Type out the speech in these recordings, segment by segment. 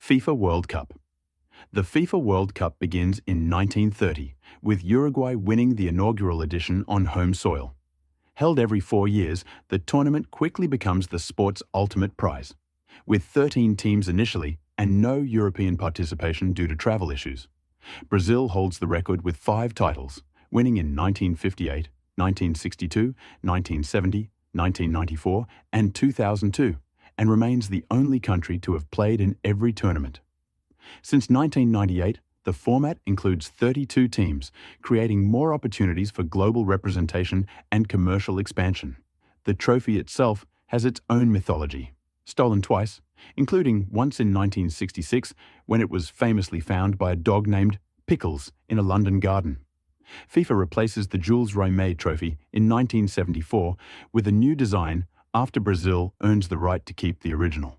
FIFA World Cup. The FIFA World Cup begins in 1930, with Uruguay winning the inaugural edition on home soil. Held every 4 years, the tournament quickly becomes the sport's ultimate prize, with 13 teams initially and no European participation due to travel issues. Brazil holds the record with 5 titles, winning in 1958, 1962, 1970, 1994, and 2002, and remains the only country to have played in every tournament. Since 1998, the format includes 32 teams, creating more opportunities for global representation and commercial expansion. The trophy itself has its own mythology, stolen twice, including once in 1966 when it was famously found by a dog named Pickles in a London garden. FIFA replaces the Jules Rimet trophy in 1974 with a new design after Brazil earns the right to keep the original.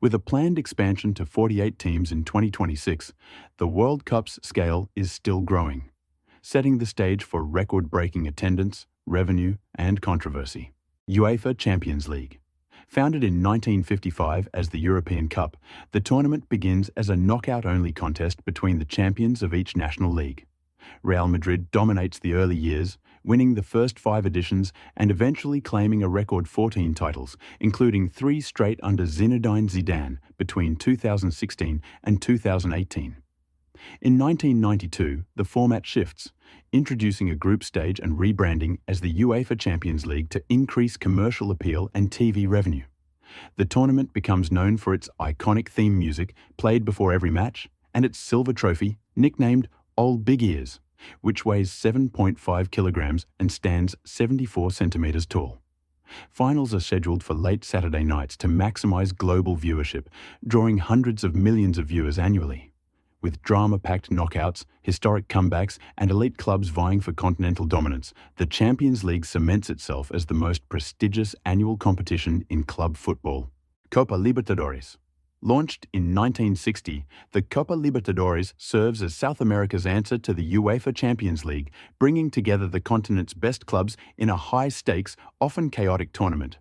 With a planned expansion to 48 teams in 2026, the World Cup's scale is still growing, setting the stage for record-breaking attendance, revenue, and controversy. UEFA Champions League. Founded in 1955 as the European Cup, the tournament begins as a knockout-only contest between the champions of each national league. Real Madrid dominates the early years, winning the first 5 editions and eventually claiming a record 14 titles, including 3 straight under Zinedine Zidane between 2016 and 2018. In 1992, the format shifts, introducing a group stage and rebranding as the UEFA Champions League to increase commercial appeal and TV revenue. The tournament becomes known for its iconic theme music played before every match and its silver trophy, nicknamed Old Big Ears, which weighs 7.5 kilograms and stands 74 centimeters tall. Finals are scheduled for late Saturday nights to maximize global viewership, drawing hundreds of millions of viewers annually. With drama-packed knockouts, historic comebacks, and elite clubs vying for continental dominance, the Champions League cements itself as the most prestigious annual competition in club football. Copa Libertadores. Launched in 1960, the Copa Libertadores serves as South America's answer to the UEFA Champions League, bringing together the continent's best clubs in a high-stakes, often chaotic tournament.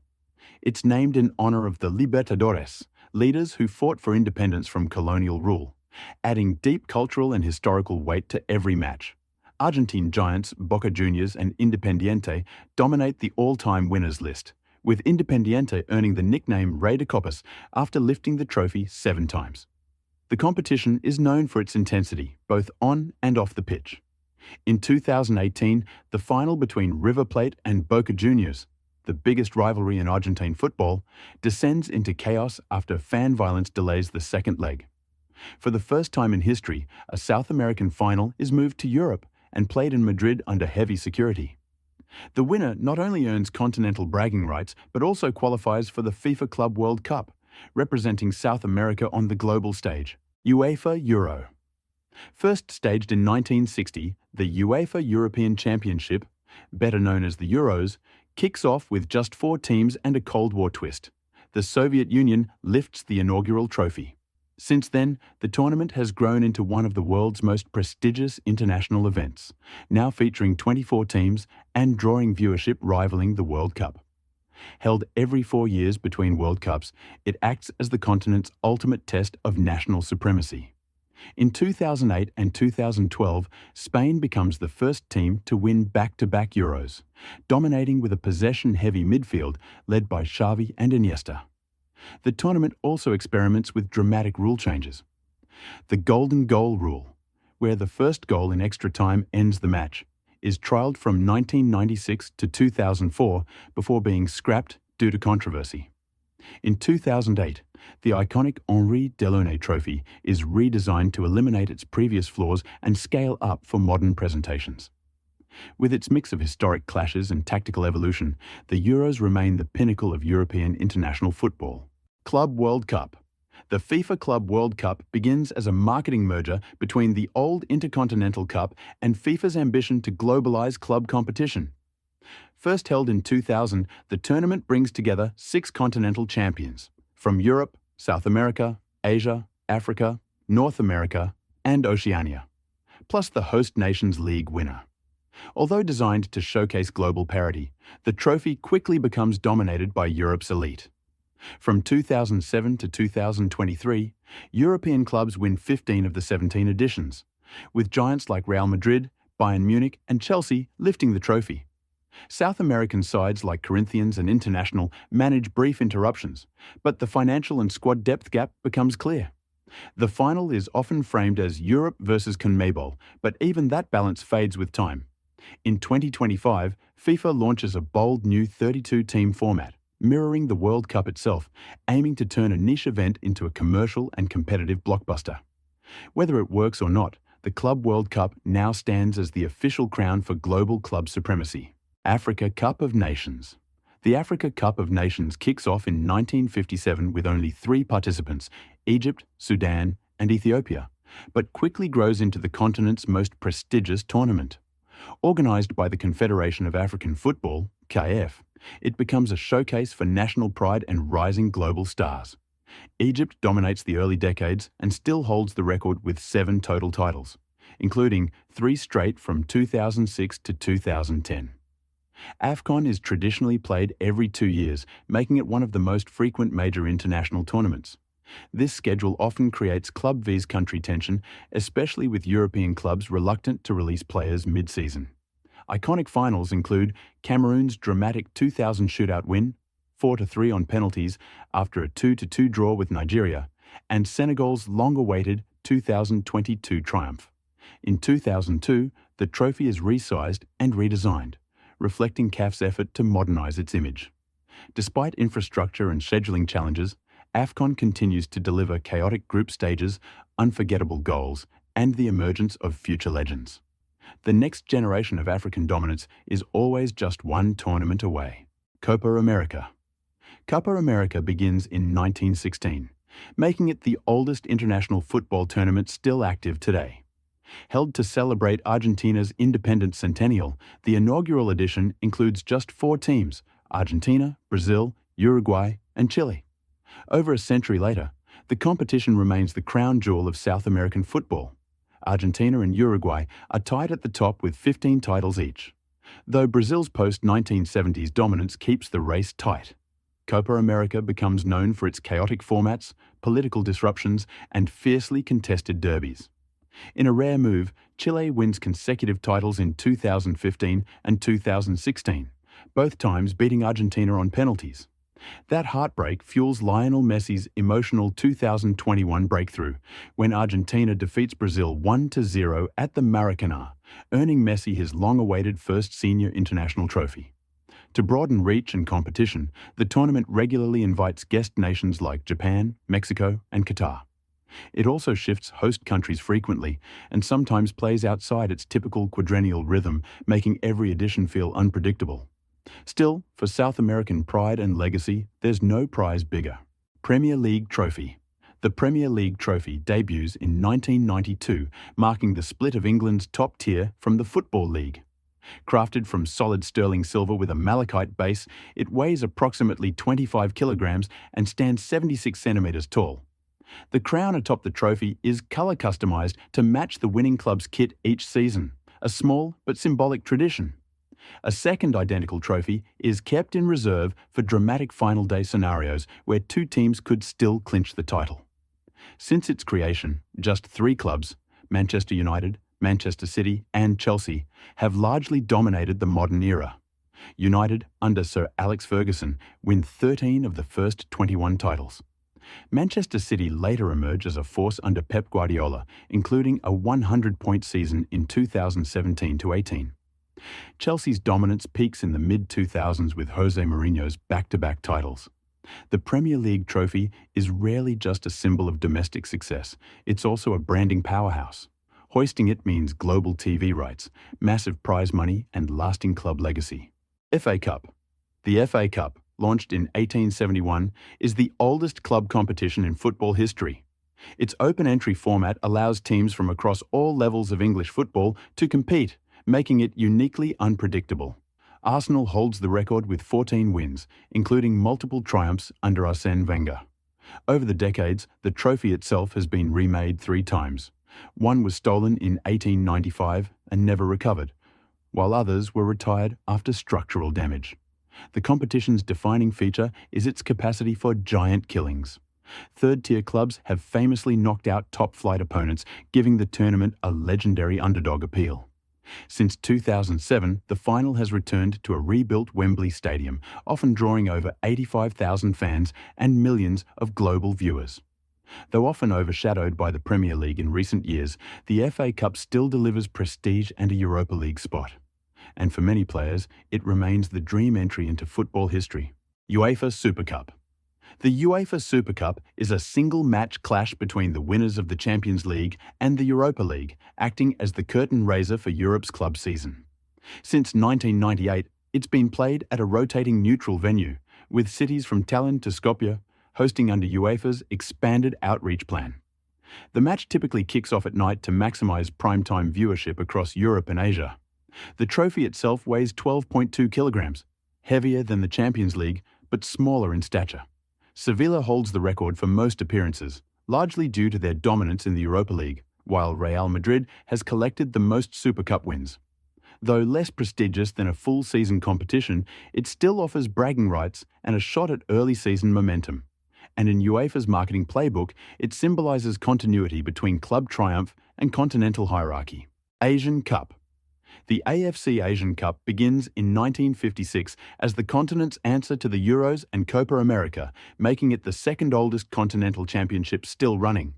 It's named in honor of the Libertadores, leaders who fought for independence from colonial rule, adding deep cultural and historical weight to every match. Argentine giants Boca Juniors and Independiente dominate the all-time winners list, with Independiente earning the nickname Rey de Copas after lifting the trophy 7 times. The competition is known for its intensity, both on and off the pitch. In 2018, the final between River Plate and Boca Juniors, the biggest rivalry in Argentine football, descends into chaos after fan violence delays the second leg. For the first time in history, a South American final is moved to Europe and played in Madrid under heavy security. The winner not only earns continental bragging rights, but also qualifies for the FIFA Club World Cup, representing South America on the global stage. UEFA Euro. First staged in 1960, the UEFA European Championship, better known as the Euros, kicks off with just 4 teams and a Cold War twist. The Soviet Union lifts the inaugural trophy. Since then, the tournament has grown into one of the world's most prestigious international events, now featuring 24 teams and drawing viewership rivaling the World Cup. Held every 4 years between World Cups, it acts as the continent's ultimate test of national supremacy. In 2008 and 2012, Spain becomes the first team to win back-to-back Euros, dominating with a possession-heavy midfield led by Xavi and Iniesta. The tournament also experiments with dramatic rule changes. The golden goal rule, where the first goal in extra time ends the match, is trialled from 1996 to 2004 before being scrapped due to controversy. In 2008, the iconic Henri Delaunay Trophy is redesigned to eliminate its previous flaws and scale up for modern presentations. With its mix of historic clashes and tactical evolution, the Euros remain the pinnacle of European international football. Club World Cup. The FIFA Club World Cup begins as a marketing merger between the old Intercontinental Cup and FIFA's ambition to globalize club competition. First held in 2000, the tournament brings together 6 continental champions from Europe, South America, Asia, Africa, North America, and Oceania, plus the host nation's league winner. Although designed to showcase global parity, the trophy quickly becomes dominated by Europe's elite. From 2007 to 2023, European clubs win 15 of the 17 editions, with giants like Real Madrid, Bayern Munich and Chelsea lifting the trophy. South American sides like Corinthians and International manage brief interruptions, but the financial and squad depth gap becomes clear. The final is often framed as Europe versus CONMEBOL, but even that balance fades with time. In 2025, FIFA launches a bold new 32-team format, mirroring the World Cup itself, aiming to turn a niche event into a commercial and competitive blockbuster. Whether it works or not, the Club World Cup now stands as the official crown for global club supremacy. Africa Cup of Nations. The Africa Cup of Nations kicks off in 1957 with only 3 participants, Egypt, Sudan, and Ethiopia, but quickly grows into the continent's most prestigious tournament. Organized by the Confederation of African Football, CAF, it becomes a showcase for national pride and rising global stars. Egypt dominates the early decades and still holds the record with 7 total titles, including 3 straight from 2006 to 2010. AFCON is traditionally played every 2 years, making it one of the most frequent major international tournaments. This schedule often creates club vs country tension, especially with European clubs reluctant to release players mid-season. Iconic finals include Cameroon's dramatic 2000 shootout win, 4-3 on penalties after a 2-2 draw with Nigeria, and Senegal's long-awaited 2022 triumph. In 2002, the trophy is resized and redesigned, reflecting CAF's effort to modernize its image. Despite infrastructure and scheduling challenges, AFCON continues to deliver chaotic group stages, unforgettable goals, and the emergence of future legends. The next generation of African dominance is always just one tournament away. Copa America. Copa America begins in 1916, making it the oldest international football tournament still active today. Held to celebrate Argentina's independence centennial, the inaugural edition includes just 4 teams: Argentina, Brazil, Uruguay, and Chile. Over a century later, the competition remains the crown jewel of South American football. Argentina and Uruguay are tied at the top with 15 titles each, though Brazil's post-1970s dominance keeps the race tight. Copa America becomes known for its chaotic formats, political disruptions, and fiercely contested derbies. In a rare move, Chile wins consecutive titles in 2015 and 2016, both times beating Argentina on penalties. That heartbreak fuels Lionel Messi's emotional 2021 breakthrough, when Argentina defeats Brazil 1-0 at the Maracanã, earning Messi his long-awaited first senior international trophy. To broaden reach and competition, the tournament regularly invites guest nations like Japan, Mexico, and Qatar. It also shifts host countries frequently and sometimes plays outside its typical quadrennial rhythm, making every edition feel unpredictable. Still, for South American pride and legacy, there's no prize bigger. Premier League Trophy. The Premier League Trophy debuts in 1992, marking the split of England's top tier from the Football League. Crafted from solid sterling silver with a malachite base, it weighs approximately 25 kilograms and stands 76 centimeters tall. The crown atop the trophy is color customized to match the winning club's kit each season, a small but symbolic tradition. A second identical trophy is kept in reserve for dramatic final day scenarios where 2 teams could still clinch the title. Since its creation, just 3 clubs, Manchester United, Manchester City and Chelsea, have largely dominated the modern era. United, under Sir Alex Ferguson, win 13 of the first 21 titles. Manchester City later emerge as a force under Pep Guardiola, including a 100-point season in 2017-18. Chelsea's dominance peaks in the mid-2000s with Jose Mourinho's back-to-back titles. The Premier League trophy is rarely just a symbol of domestic success, it's also a branding powerhouse. Hoisting it means global TV rights, massive prize money, and lasting club legacy. FA Cup. The FA Cup, launched in 1871, is the oldest club competition in football history. Its open-entry format allows teams from across all levels of English football to compete, making it uniquely unpredictable. Arsenal holds the record with 14 wins, including multiple triumphs under Arsène Wenger. Over the decades, the trophy itself has been remade 3 times. One was stolen in 1895 and never recovered, while others were retired after structural damage. The competition's defining feature is its capacity for giant killings. Third-tier clubs have famously knocked out top-flight opponents, giving the tournament a legendary underdog appeal. Since 2007, the final has returned to a rebuilt Wembley Stadium, often drawing over 85,000 fans and millions of global viewers. Though often overshadowed by the Premier League in recent years, the FA Cup still delivers prestige and a Europa League spot. And for many players, it remains the dream entry into football history. UEFA Super Cup. The UEFA Super Cup is a single-match clash between the winners of the Champions League and the Europa League, acting as the curtain raiser for Europe's club season. Since 1998, it's been played at a rotating neutral venue, with cities from Tallinn to Skopje hosting under UEFA's expanded outreach plan. The match typically kicks off at night to maximise primetime viewership across Europe and Asia. The trophy itself weighs 12.2 kilograms, heavier than the Champions League, but smaller in stature. Sevilla holds the record for most appearances, largely due to their dominance in the Europa League, while Real Madrid has collected the most Super Cup wins. Though less prestigious than a full-season competition, it still offers bragging rights and a shot at early-season momentum. And in UEFA's marketing playbook, it symbolises continuity between club triumph and continental hierarchy. Asian Cup. The AFC Asian Cup begins in 1956 as the continent's answer to the Euros and Copa America, making it the second oldest continental championship still running.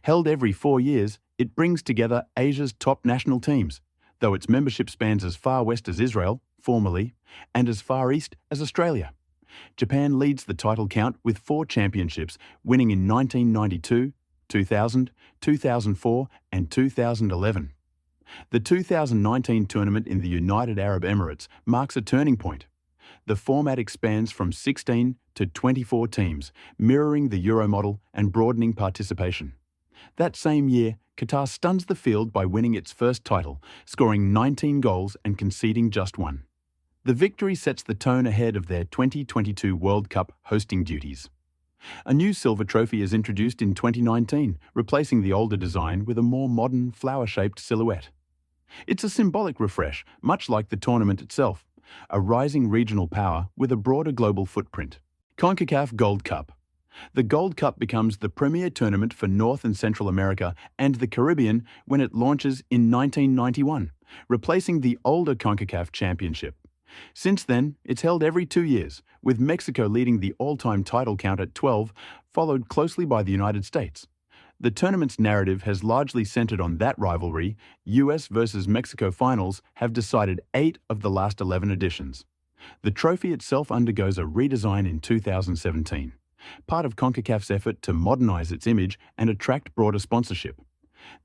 Held every 4 years, it brings together Asia's top national teams, though its membership spans as far west as Israel, formerly, and as far east as Australia. Japan leads the title count with 4 championships, winning in 1992, 2000, 2004 and 2011. The 2019 tournament in the United Arab Emirates marks a turning point. The format expands from 16 to 24 teams, mirroring the Euro model and broadening participation. That same year, Qatar stuns the field by winning its first title, scoring 19 goals and conceding just 1. The victory sets the tone ahead of their 2022 World Cup hosting duties. A new silver trophy is introduced in 2019, replacing the older design with a more modern, flower-shaped silhouette. It's a symbolic refresh, much like the tournament itself, a rising regional power with a broader global footprint. CONCACAF Gold Cup. The Gold Cup becomes the premier tournament for North and Central America and the Caribbean when it launches in 1991, replacing the older CONCACAF Championship. Since then, it's held every 2 years, with Mexico leading the all-time title count at 12, followed closely by the United States. The tournament's narrative has largely centered on that rivalry. US versus Mexico finals have decided 8 of the last 11 editions. The trophy itself undergoes a redesign in 2017, part of CONCACAF's effort to modernize its image and attract broader sponsorship.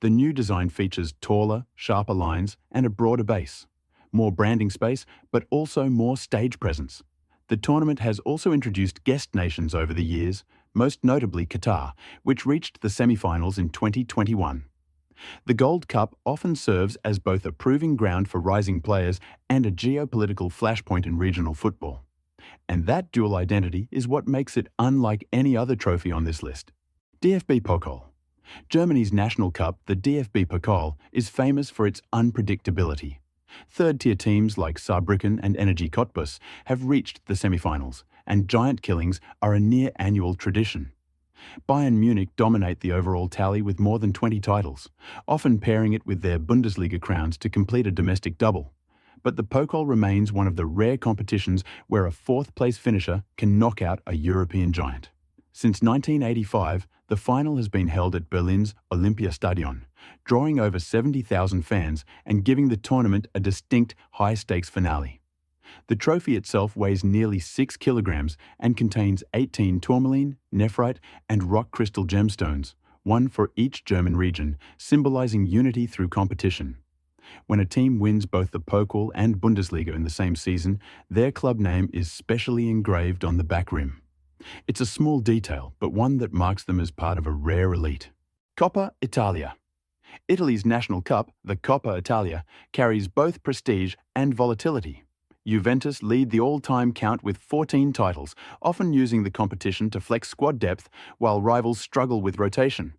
The new design features taller, sharper lines and a broader base, more branding space, but also more stage presence. The tournament has also introduced guest nations over the years, most notably Qatar, which reached the semi-finals in 2021. The Gold Cup often serves as both a proving ground for rising players and a geopolitical flashpoint in regional football. And that dual identity is what makes it unlike any other trophy on this list. DFB Pokal. Germany's national cup, the DFB Pokal, is famous for its unpredictability. Third-tier teams like Saarbrücken and Energie Cottbus have reached the semi-finals, and giant killings are a near-annual tradition. Bayern Munich dominate the overall tally with more than 20 titles, often pairing it with their Bundesliga crowns to complete a domestic double. But the Pokal remains one of the rare competitions where a fourth-place finisher can knock out a European giant. Since 1985, the final has been held at Berlin's Olympiastadion, drawing over 70,000 fans and giving the tournament a distinct high-stakes finale. The trophy itself weighs nearly 6 kilograms and contains 18 tourmaline, nephrite, and rock crystal gemstones, one for each German region, symbolizing unity through competition. When a team wins both the Pokal and Bundesliga in the same season, their club name is specially engraved on the back rim. It's a small detail, but one that marks them as part of a rare elite. Coppa Italia. Italy's national cup, the Coppa Italia, carries both prestige and volatility. Juventus lead the all-time count with 14 titles, often using the competition to flex squad depth while rivals struggle with rotation.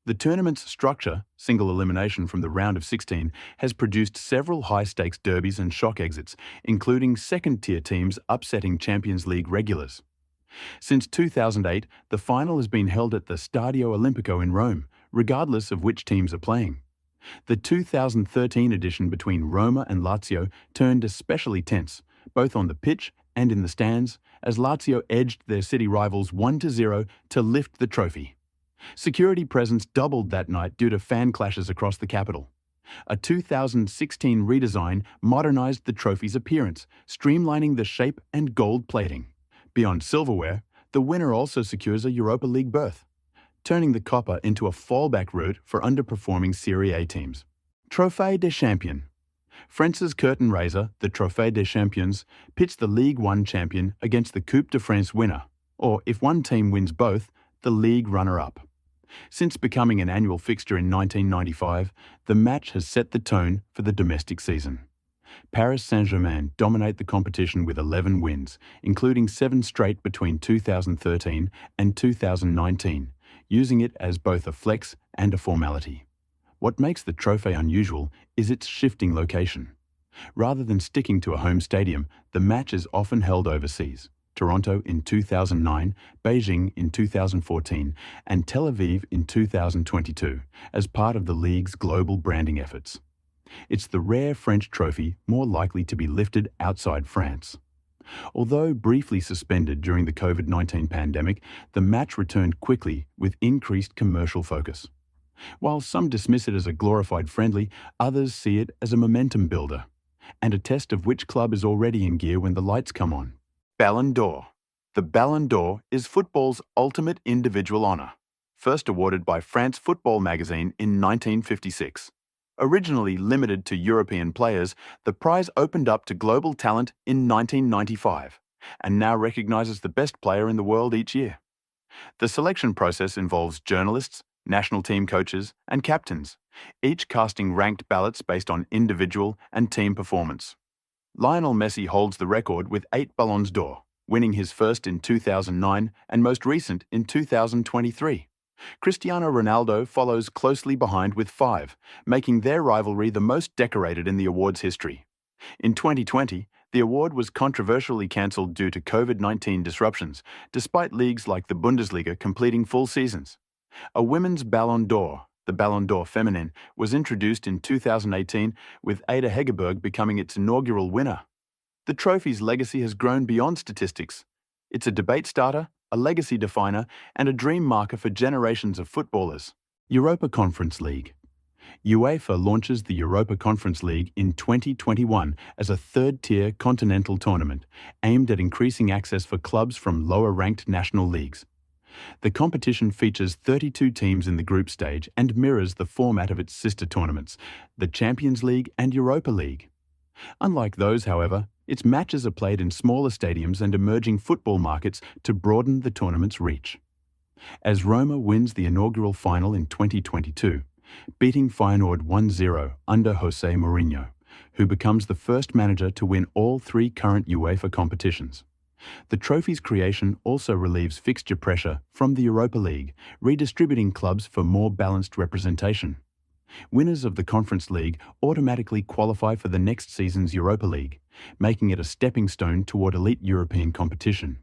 The tournament's structure, single elimination from the round of 16, has produced several high-stakes derbies and shock exits, including second-tier teams upsetting Champions League regulars. Since 2008, the final has been held at the Stadio Olimpico in Rome, regardless of which teams are playing. The 2013 edition between Roma and Lazio turned especially tense, both on the pitch and in the stands, as Lazio edged their city rivals 1-0 to lift the trophy. Security presence doubled that night due to fan clashes across the capital. A 2016 redesign modernized the trophy's appearance, streamlining the shape and gold plating. Beyond silverware, the winner also secures a Europa League berth, turning the Coppa into a fallback route for underperforming Serie A teams. Trophée des Champions. France's curtain raiser, the Trophée des Champions, pits the Ligue 1 champion against the Coupe de France winner, or if one team wins both, the league runner-up. Since becoming an annual fixture in 1995, the match has set the tone for the domestic season. Paris Saint-Germain dominate the competition with 11 wins, including 7 straight between 2013 and 2019, using it as both a flex and a formality. What makes the trophy unusual is its shifting location. Rather than sticking to a home stadium, the match is often held overseas. Toronto in 2009, Beijing in 2014, and Tel Aviv in 2022, as part of the league's global branding efforts. It's the rare French trophy more likely to be lifted outside France. Although briefly suspended during the COVID-19 pandemic, the match returned quickly with increased commercial focus. While some dismiss it as a glorified friendly, others see it as a momentum builder, and a test of which club is already in gear when the lights come on. Ballon d'Or. The Ballon d'Or is football's ultimate individual honor, first awarded by France Football magazine in 1956. Originally limited to European players, the prize opened up to global talent in 1995, and now recognizes the best player in the world each year. The selection process involves journalists, national team coaches, and captains, each casting ranked ballots based on individual and team performance. Lionel Messi holds the record with 8 Ballons d'Or, winning his first in 2009 and most recent in 2023. Cristiano Ronaldo follows closely behind with 5, making their rivalry the most decorated in the award's history. In 2020, the award was controversially cancelled due to COVID-19 disruptions, despite leagues like the Bundesliga completing full seasons. A women's Ballon d'Or, the Ballon d'Or Feminine, was introduced in 2018, with Ada Hegerberg becoming its inaugural winner. The trophy's legacy has grown beyond statistics. It's a debate starter, a legacy definer, and a dream marker for generations of footballers. Europa Conference League. UEFA launches the Europa Conference League in 2021 as a third-tier continental tournament aimed at increasing access for clubs from lower-ranked national leagues. The competition features 32 teams in the group stage and mirrors the format of its sister tournaments, the Champions League and Europa League. Unlike those, however, its matches are played in smaller stadiums and emerging football markets to broaden the tournament's reach. As Roma wins the inaugural final in 2022, beating Feyenoord 1-0 under José Mourinho, who becomes the first manager to win all 3 current UEFA competitions. The trophy's creation also relieves fixture pressure from the Europa League, redistributing clubs for more balanced representation. Winners of the Conference League automatically qualify for the next season's Europa League, making it a stepping stone toward elite European competition.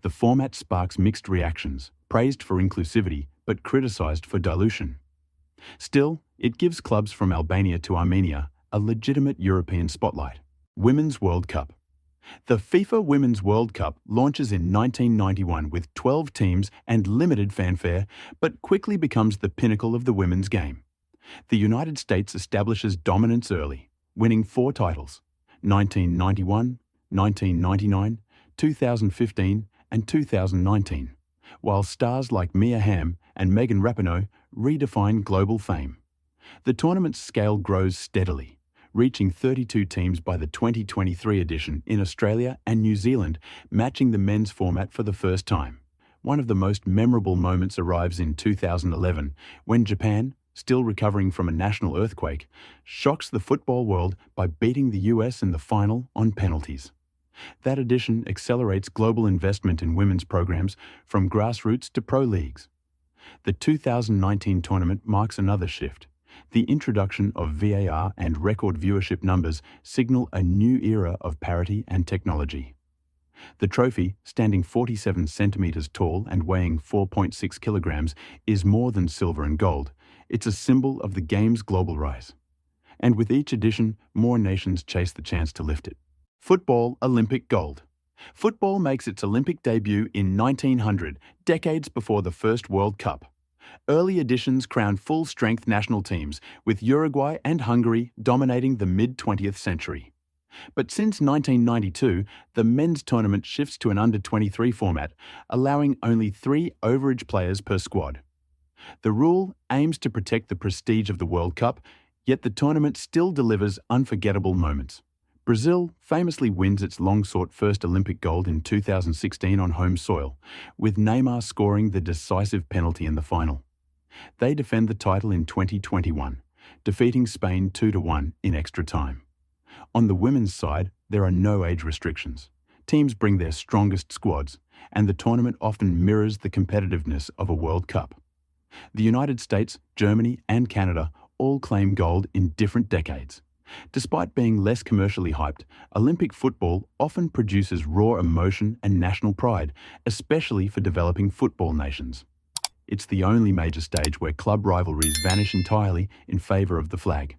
The format sparks mixed reactions, praised for inclusivity but criticized for dilution. Still, it gives clubs from Albania to Armenia a legitimate European spotlight. Women's World Cup. The FIFA Women's World Cup launches in 1991 with 12 teams and limited fanfare, but quickly becomes the pinnacle of the women's game. The United States establishes dominance early, winning 4 titles: 1991, 1999, 2015, and 2019, while stars like Mia Hamm and Megan Rapinoe redefine global fame. The tournament's scale grows steadily, reaching 32 teams by the 2023 edition in Australia and New Zealand, matching the men's format for the first time. One of the most memorable moments arrives in 2011, when Japan, still recovering from a national earthquake, shocks the football world by beating the US in the final on penalties. That edition accelerates global investment in women's programs from grassroots to pro leagues. The 2019 tournament marks another shift. The introduction of VAR and record viewership numbers signal a new era of parity and technology. The trophy, standing 47 centimetres tall and weighing 4.6 kilograms, is more than silver and gold. It's a symbol of the game's global rise. And with each edition, more nations chase the chance to lift it. Football Olympic gold. Football makes its Olympic debut in 1900, decades before the first World Cup. Early editions crowned full-strength national teams, with Uruguay and Hungary dominating the mid-20th century. But since 1992, the men's tournament shifts to an under-23 format, allowing only 3 overage players per squad. The rule aims to protect the prestige of the World Cup, yet the tournament still delivers unforgettable moments. Brazil famously wins its long-sought first Olympic gold in 2016 on home soil, with Neymar scoring the decisive penalty in the final. They defend the title in 2021, defeating Spain 2-1 in extra time. On the women's side, there are no age restrictions. Teams bring their strongest squads, and the tournament often mirrors the competitiveness of a World Cup. The United States, Germany, and Canada all claim gold in different decades. Despite being less commercially hyped, Olympic football often produces raw emotion and national pride, especially for developing football nations. It's the only major stage where club rivalries vanish entirely in favour of the flag.